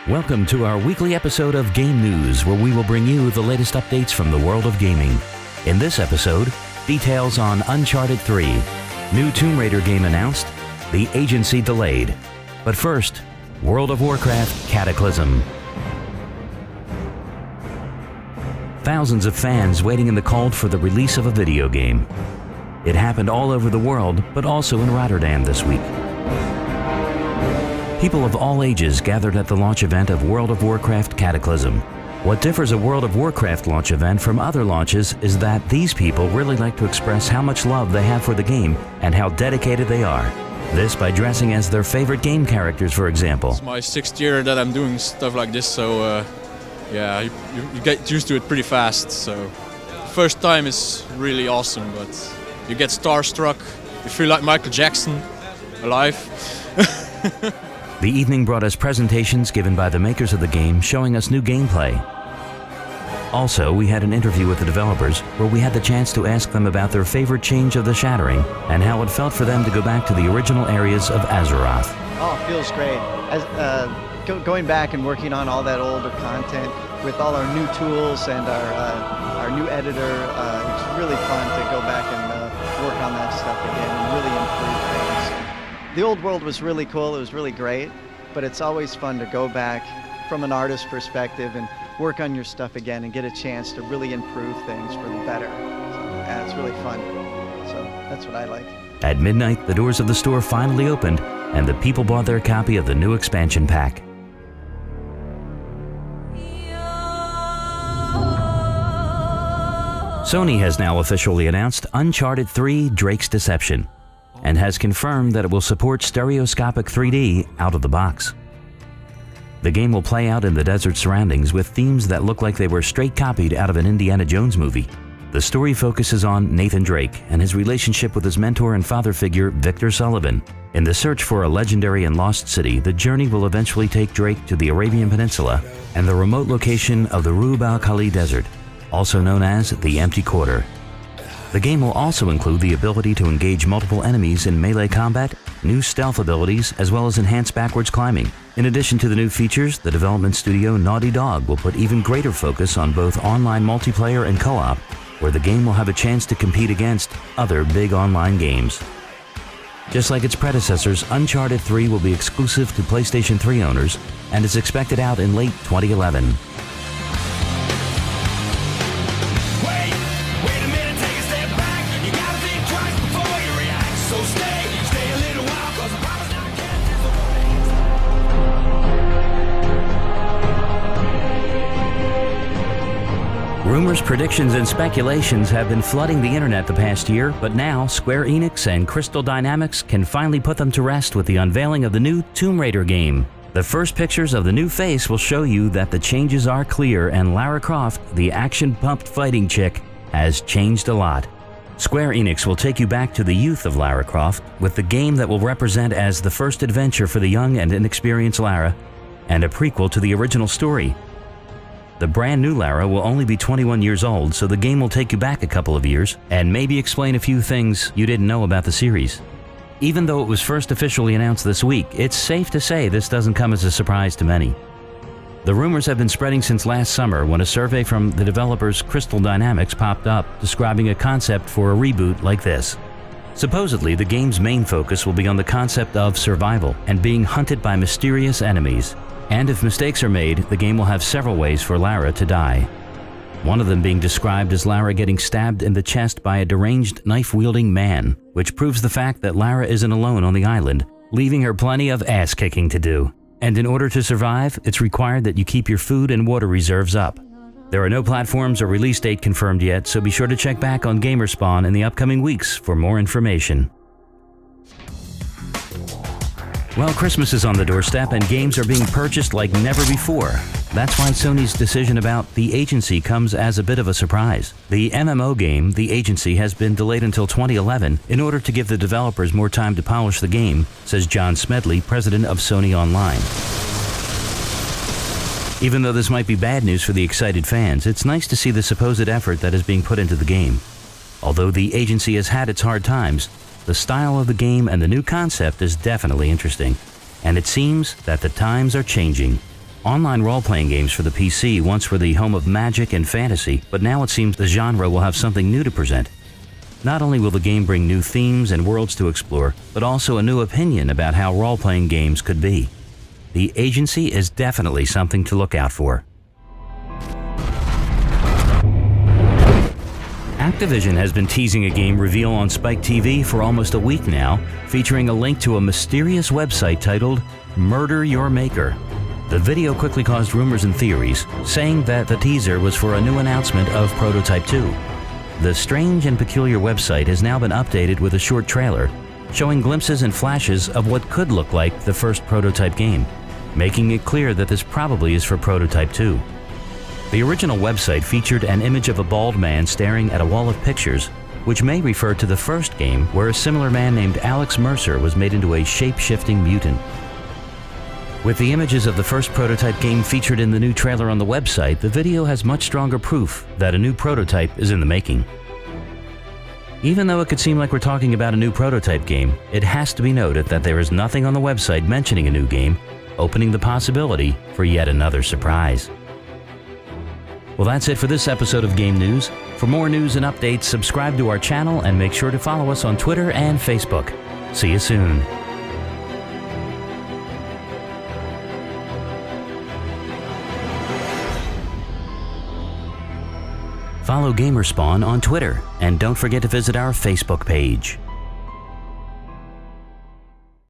Welcome to our weekly episode of Game News, where we will bring you the latest updates from the world of gaming. In this episode, details on Uncharted 3, new Tomb Raider game announced, the agency delayed. But first, World of Warcraft Cataclysm. Thousands of fans waiting in the cold for the release of a video game. It happened all over the world, but also in Rotterdam this week. People of all ages gathered at the launch event of World of Warcraft Cataclysm. What differs a World of Warcraft launch event from other launches is that these people really like to express how much love they have for the game and how dedicated they are. This by dressing as their favorite game characters, for example. It's my 6th year that I'm doing stuff like this, so yeah, you get used to it pretty fast. So first time is really awesome, but you get starstruck, you feel like Michael Jackson, alive. The evening brought us presentations given by the makers of the game showing us new gameplay. Also, we had an interview with the developers where we had the chance to ask them about their favorite change of the Shattering and how it felt for them to go back to the original areas of Azeroth. Oh, it feels great. Going back and working on all that older content with all our new tools and our new editor, it's really fun to go back and work on that stuff again and really improve things. The old world was really cool, it was really great, but it's always fun to go back from an artist's perspective and work on your stuff again and get a chance to really improve things for the better. So, it's really fun. So that's what I like. At midnight, the doors of the store finally opened and the people bought their copy of the new expansion pack. Sony has now officially announced Uncharted 3: Drake's Deception, and has confirmed that it will support stereoscopic 3D out of the box. The game will play out in the desert surroundings with themes that look like they were straight copied out of an Indiana Jones movie. The story focuses on Nathan Drake and his relationship with his mentor and father figure, Victor Sullivan. In the search for a legendary and lost city, the journey will eventually take Drake to the Arabian Peninsula and the remote location of the Rub al-Khali Desert, also known as the Empty Quarter. The game will also include the ability to engage multiple enemies in melee combat, new stealth abilities, as well as enhanced backwards climbing. In addition to the new features, the development studio Naughty Dog will put even greater focus on both online multiplayer and co-op, where the game will have a chance to compete against other big online games. Just like its predecessors, Uncharted 3 will be exclusive to PlayStation 3 owners and is expected out in late 2011. Rumors, predictions, and speculations have been flooding the internet the past year, but now Square Enix and Crystal Dynamics can finally put them to rest with the unveiling of the new Tomb Raider game. The first pictures of the new face will show you that the changes are clear and Lara Croft, the action-pumped fighting chick, has changed a lot. Square Enix will take you back to the youth of Lara Croft with the game that will represent as the first adventure for the young and inexperienced Lara and a prequel to the original story. The brand new Lara will only be 21 years old, so the game will take you back a couple of years and maybe explain a few things you didn't know about the series. Even though it was first officially announced this week, it's safe to say this doesn't come as a surprise to many. The rumors have been spreading since last summer when a survey from the developers Crystal Dynamics popped up describing a concept for a reboot like this. Supposedly, the game's main focus will be on the concept of survival and being hunted by mysterious enemies. And if mistakes are made, the game will have several ways for Lara to die. One of them being described as Lara getting stabbed in the chest by a deranged knife-wielding man, which proves the fact that Lara isn't alone on the island, leaving her plenty of ass-kicking to do. And in order to survive, it's required that you keep your food and water reserves up. There are no platforms or release date confirmed yet, so be sure to check back on Gamerspawn in the upcoming weeks for more information. Well, Christmas is on the doorstep and games are being purchased like never before. That's why Sony's decision about The Agency comes as a bit of a surprise. The MMO game, The Agency, has been delayed until 2011 in order to give the developers more time to polish the game, says John Smedley, president of Sony Online. Even though this might be bad news for the excited fans, it's nice to see the supposed effort that is being put into the game. Although The Agency has had its hard times, the style of the game and the new concept is definitely interesting, and it seems that the times are changing. Online role-playing games for the PC once were the home of magic and fantasy, but now it seems the genre will have something new to present. Not only will the game bring new themes and worlds to explore, but also a new opinion about how role-playing games could be. The Agency is definitely something to look out for. Activision has been teasing a game reveal on Spike TV for almost a week now, featuring a link to a mysterious website titled Murder Your Maker. The video quickly caused rumors and theories, saying that the teaser was for a new announcement of Prototype 2. The strange and peculiar website has now been updated with a short trailer, showing glimpses and flashes of what could look like the first Prototype game, making it clear that this probably is for Prototype 2. The original website featured an image of a bald man staring at a wall of pictures, which may refer to the first game where a similar man named Alex Mercer was made into a shape-shifting mutant. With the images of the first Prototype game featured in the new trailer on the website, the video has much stronger proof that a new Prototype is in the making. Even though it could seem like we're talking about a new Prototype game, it has to be noted that there is nothing on the website mentioning a new game, opening the possibility for yet another surprise. Well, that's it for this episode of Game News. For more news and updates, subscribe to our channel and make sure to follow us on Twitter and Facebook. See you soon. Follow GamerSpawn on Twitter, and don't forget to visit our Facebook page.